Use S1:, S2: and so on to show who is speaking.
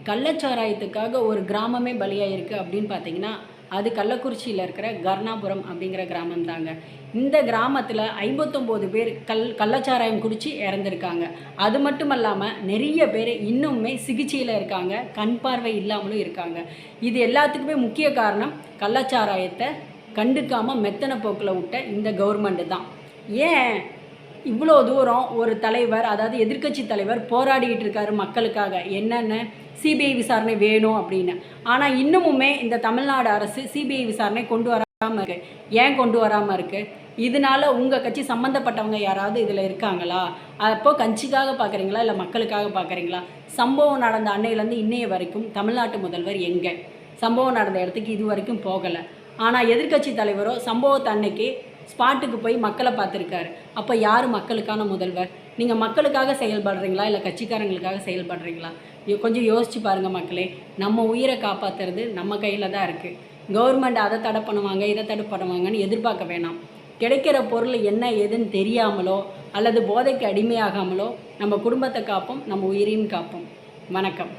S1: கள்ளச்சாராயத்துக்காக ஒரு கிராமமே பலியாயிருக்கு அப்படின்னு பார்த்தீங்கன்னா, அது கள்ளக்குறிச்சியில் இருக்கிற கர்ணாபுரம் அப்படிங்கிற கிராமம் தாங்க. இந்த கிராமத்தில் 59 பேர் கள்ளச்சாராயம் குடித்து இறந்துருக்காங்க. அது மட்டும் இல்லாமல் நிறைய பேர் இன்னுமே சிகிச்சையில் இருக்காங்க, கண் பார்வை இல்லாமலும் இருக்காங்க. இது எல்லாத்துக்குமே முக்கிய காரணம் கள்ளச்சாராயத்தை கண்டுக்காமல் மெத்தனை போக்கில் விட்ட இந்த கவர்மெண்ட்டு தான். ஏன் இவ்வளோ தூரம் ஒரு தலைவர், அதாவது எதிர்க்கட்சி தலைவர் போராடிக்கிட்டு இருக்காரு மக்களுக்காக, என்னென்ன சிபிஐ விசாரணை வேணும் அப்படின்னு. ஆனால் இன்னமுமே இந்த தமிழ்நாடு அரசு சிபிஐ விசாரணை கொண்டு வராமல் இருக்குது. ஏன் கொண்டு வராமல் இருக்குது? இதனால் உங்கள் கட்சி சம்மந்தப்பட்டவங்க யாராவது இதில் இருக்காங்களா? அப்போது கட்சிக்காக பார்க்குறீங்களா, இல்லை மக்களுக்காக பார்க்குறீங்களா? சம்பவம் நடந்த அன்னையிலேருந்து இன்னைய வரைக்கும் தமிழ்நாட்டு முதல்வர் எங்கே? சம்பவம் நடந்த இடத்துக்கு இது வரைக்கும் போகலை. ஆனால் எதிர்க்கட்சி தலைவரோ சம்பவத்தை அன்னைக்கு ஸ்பாட்டுக்கு போய் மக்களை பார்த்துருக்காரு. அப்போ யார் மக்களுக்கான முதல்வர்? நீங்கள் மக்களுக்காக செயல்படுறீங்களா, இல்லை கட்சிக்காரங்களுக்காக செயல்படுறீங்களா? கொஞ்சம் யோசிச்சு பாருங்கள் மக்களே. நம்ம உயிரை காப்பாற்றுறது நம்ம கையில் தான் இருக்குது. கவர்மெண்ட் அதை தடை பண்ணுவாங்க, இதை தடை பண்ணுவாங்கன்னு எதிர்பார்க்க வேணாம். கிடைக்கிற பொருள் என்ன ஏதுன்னு தெரியாமலோ அல்லது போதைக்கு அடிமையாகாமலோ நம்ம குடும்பத்தை காப்போம், நம்ம உயிரையும் காப்போம். வணக்கம்.